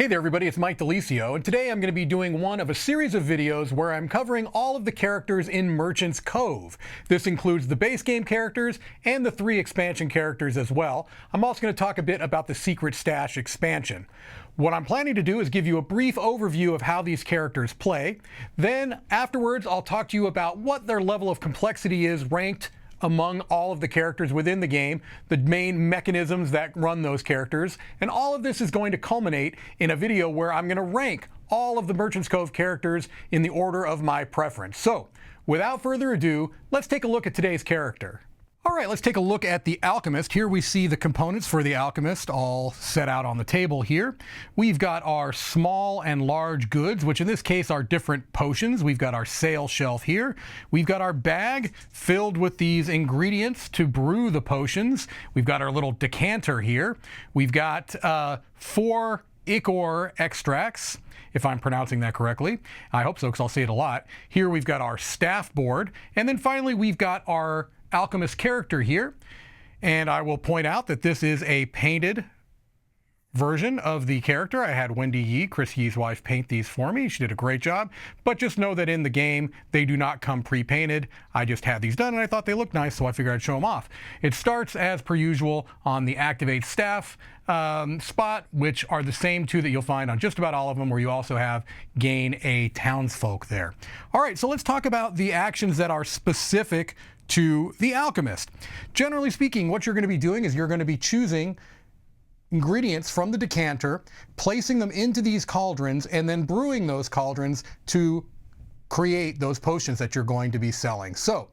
Hey there everybody, it's DiLisio, and today I'm going to be doing one of a series of videos where I'm covering all of the characters in Merchant's Cove. This includes the base game characters and the 3 expansion characters as well. I'm also going to talk a bit about the Secret Stash expansion. What I'm planning to do is give you a brief overview of how these characters play. Then afterwards I'll talk to you about what their level of complexity is ranked among all of the characters within the game, the main mechanisms that run those characters, and all of this is going to culminate in a video where I'm going to rank all of the Merchant's Cove characters in the order of my preference. So, without further ado, let's take a look at today's character. Alright, let's take a look at the Alchemist. Here we see the components for the Alchemist all set out on the table here. We've got our small and large goods, which in this case are different potions. We've got our sail shelf here. We've got our bag filled with these ingredients to brew the potions. We've got our little decanter here. We've got 4 ichor extracts, if I'm pronouncing that correctly. I hope so, because I'll say it a lot. Here we've got our staff board. And then finally we've got our Alchemist character here, and I will point out that this is a painted version of the character. I had Wendy Yee, Chris Yee's wife, paint these for me. She did a great job, but just know that in the game they do not come pre-painted. I just had these done and I thought they looked nice, so I figured I'd show them off. It starts as per usual on the activate staff spot, which are the same 2 that you'll find on just about all of them, where you also have gain a townsfolk there. All right, so let's talk about the actions that are specific to the Alchemist. Generally speaking, what you're going to be doing is you're going to be choosing ingredients from the decanter, placing them into these cauldrons, and then brewing those cauldrons to create those potions that you're going to be selling. So,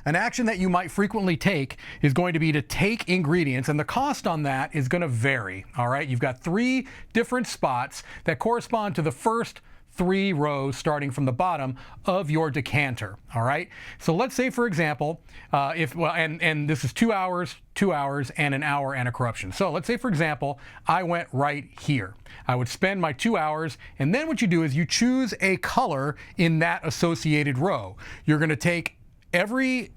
an action that you might frequently take is going to be to take ingredients, and the cost on that is going to vary. All right, you've got 3 different spots that correspond to the first 3 rows starting from the bottom of your decanter. All right, so let's say for example, and this is 2 hours, 2 hours, and an hour and a corruption. So let's say for example, I went right here. I would spend my 2 hours, and then what you do is you choose a color in that associated row. You're going to take every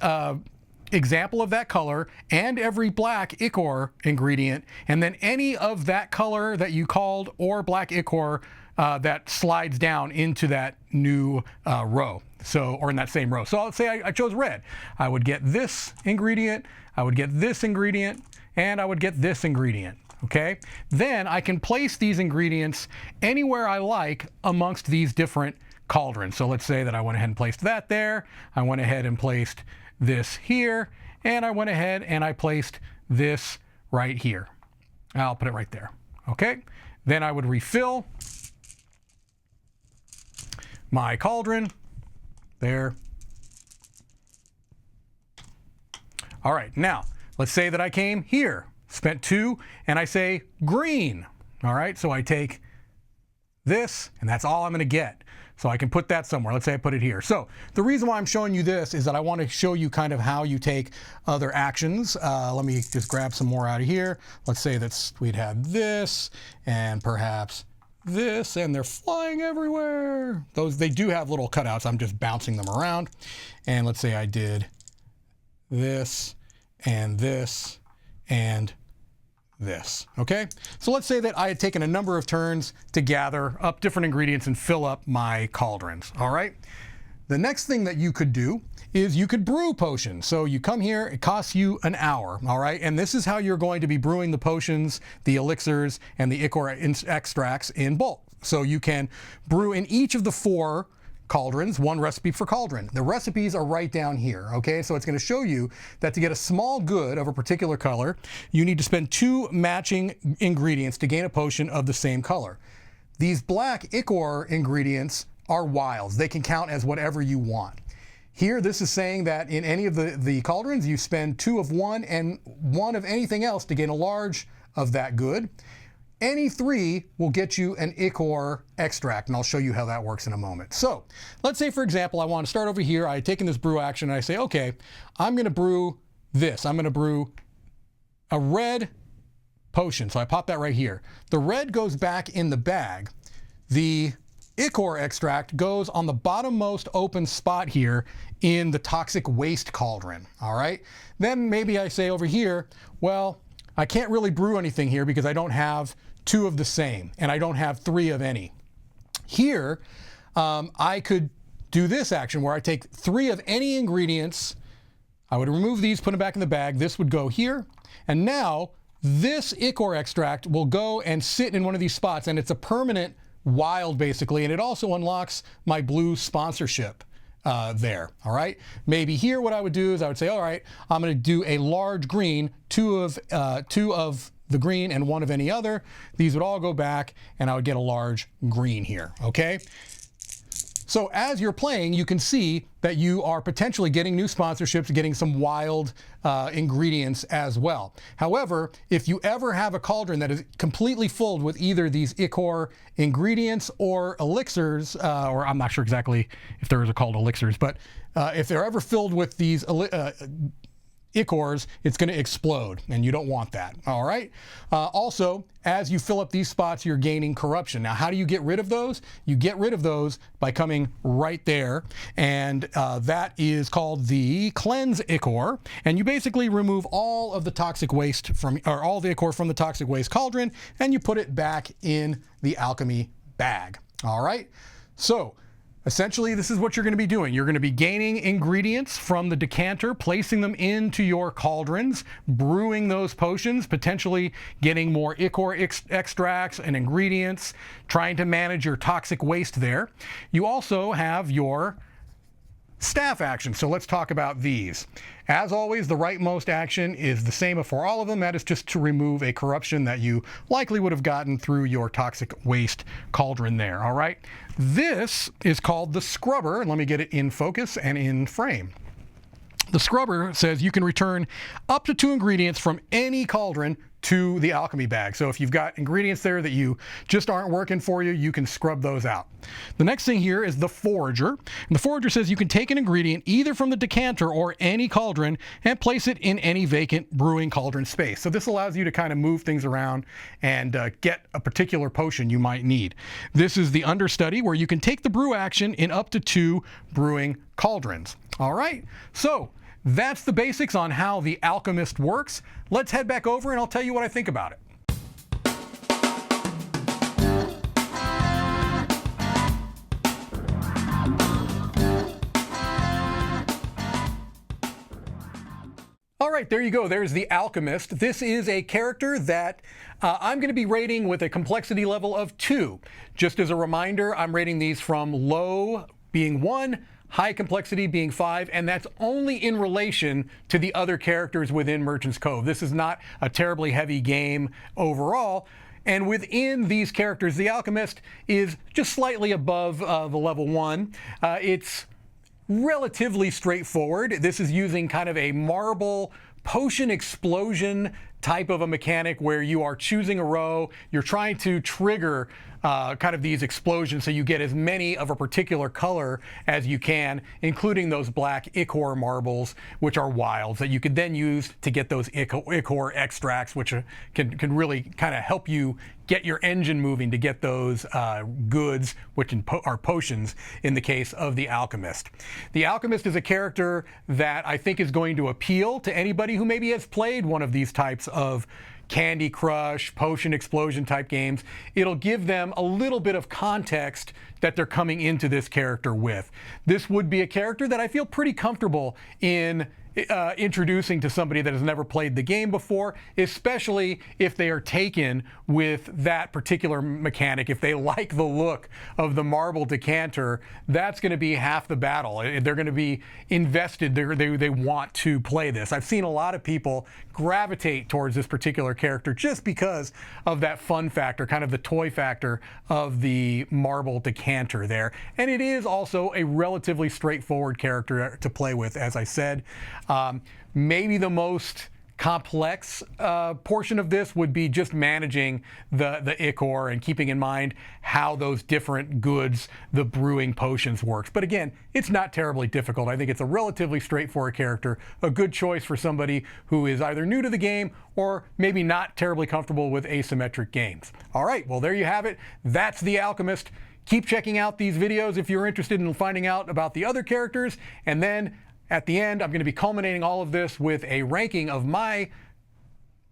example of that color and every black ichor ingredient, and then any of that color that you called or black ichor that slides down into that new row, or in that same row. So let's say I chose red. I would get this ingredient, I would get this ingredient, and I would get this ingredient. Okay? Then I can place these ingredients anywhere I like amongst these different cauldrons. So let's say that I went ahead and placed that there, I went ahead and placed this here, and I went ahead and I placed this right here. I'll put it right there. Okay? Then I would refill my cauldron there. All right, now let's say that I came here, spent 2, and I say green. All right, so I take this, and that's all I'm going to get. So I can put that somewhere. Let's say I put it here. So the reason why I'm showing you this is that I want to show you kind of how you take other actions. Let me just grab some more out of here. Let's say that we'd had this and perhaps this, and they're flying everywhere. They do have little cutouts. I'm just bouncing them around. And let's say I did this and this and this. Okay, so let's say that I had taken a number of turns to gather up different ingredients and fill up my cauldrons. All right, the next thing that you could do is you could brew potions. So you come here, it costs you an hour, all right? And this is how you're going to be brewing the potions, the elixirs, and the ichor extracts in bulk. So you can brew in each of the 4 cauldrons, 1 recipe per cauldron. The recipes are right down here, okay? So it's going to show you that to get a small good of a particular color, you need to spend 2 matching ingredients to gain a potion of the same color. These black ichor ingredients are wilds. They can count as whatever you want. Here, this is saying that in any of the cauldrons, you spend 2 of one and 1 of anything else to gain a large of that good. Any 3 will get you an ichor extract, and I'll show you how that works in a moment. So let's say, for example, I want to start over here. I had taken this brew action, and I say, okay, I'm going to brew this. I'm going to brew a red potion. So I pop that right here. The red goes back in the bag. The ichor extract goes on the bottommost open spot here in the toxic waste cauldron. All right. Then maybe I say over here, well, I can't really brew anything here because I don't have 2 of the same, and I don't have 3 of any. Here, I could do this action where I take 3 of any ingredients. I would remove these, put them back in the bag. This would go here. And now this ichor extract will go and sit in one of these spots, and it's a permanent wild basically, and it also unlocks my blue sponsorship there. All right. Maybe here what I would do is I would say, all right, I'm going to do a large green, 2 of the green and 1 of any other. These would all go back, and I would get a large green here. Okay. So as you're playing, you can see that you are potentially getting new sponsorships, getting some wild ingredients as well. However, if you ever have a cauldron that is completely filled with either these ichor ingredients or elixirs, or I'm not sure exactly if there is a called elixirs, but if they're ever filled with these ichors, it's going to explode, and you don't want that. All right. Also, as you fill up these spots, you're gaining corruption. Now, how do you get rid of those? You get rid of those by coming right there, and that is called the cleanse ichor. And you basically remove all of the toxic waste from, or all the ichor from the toxic waste cauldron, and you put it back in the alchemy bag. All right. So essentially, this is what you're going to be doing. You're going to be gaining ingredients from the decanter, placing them into your cauldrons, brewing those potions, potentially getting more ichor extracts and ingredients, trying to manage your toxic waste there. You also have your staff action. So let's talk about these. As always, the rightmost action is the same for all of them. That is just to remove a corruption that you likely would have gotten through your toxic waste cauldron there. All right. This is called the scrubber. Let me get it in focus and in frame. The scrubber says you can return up to 2 ingredients from any cauldron to the alchemy bag. So if you've got ingredients there that you just aren't working for you, you can scrub those out. The next thing here is the forager. And the forager says you can take an ingredient either from the decanter or any cauldron and place it in any vacant brewing cauldron space. So this allows you to kind of move things around and get a particular potion you might need. This is the understudy, where you can take the brew action in up to 2 brewing cauldrons. All right, so that's the basics on how the Alchemist works. Let's head back over and I'll tell you what I think about it. All right, there you go. There's the Alchemist. This is a character that I'm going to be rating with a complexity level of 2. Just as a reminder, I'm rating these from low being 1, high complexity being 5, and that's only in relation to the other characters within Merchant's Cove. This is not a terribly heavy game overall. And within these characters, the Alchemist is just slightly above the level 1. It's relatively straightforward. This is using kind of a marble potion explosion type of a mechanic where you are choosing a row, you're trying to trigger kind of these explosions so you get as many of a particular color as you can, including those black ichor marbles, which are wilds that you could then use to get those ichor extracts, which can really kind of help you get your engine moving to get those goods, which are potions in the case of the Alchemist. The Alchemist is a character that I think is going to appeal to anybody who maybe has played one of these types of Candy Crush, potion explosion type games. It'll give them a little bit of context that they're coming into this character with. This would be a character that I feel pretty comfortable in introducing to somebody that has never played the game before, especially if they are taken with that particular mechanic. If they like the look of the marble decanter, that's going to be half the battle. They're going to be invested. They want to play this. I've seen a lot of people gravitate towards this particular character just because of that fun factor, kind of the toy factor of the marble decanter there. And it is also a relatively straightforward character to play with, as I said. Maybe the most complex portion of this would be just managing the ichor and keeping in mind how those different goods, the brewing potions works. But again, it's not terribly difficult. I think it's a relatively straightforward character, a good choice for somebody who is either new to the game or maybe not terribly comfortable with asymmetric games. All right, well, there you have it. That's the Alchemist. Keep checking out these videos if you're interested in finding out about the other characters, and then at the end, I'm going to be culminating all of this with a ranking of my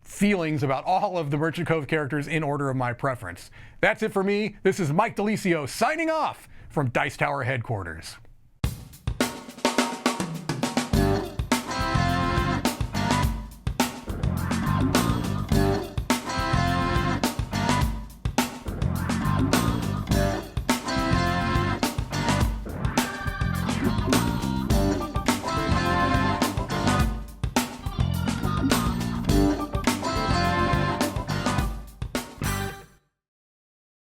feelings about all of the Merchant Cove characters in order of my preference. That's it for me. This is Mike DiLisio signing off from Dice Tower headquarters.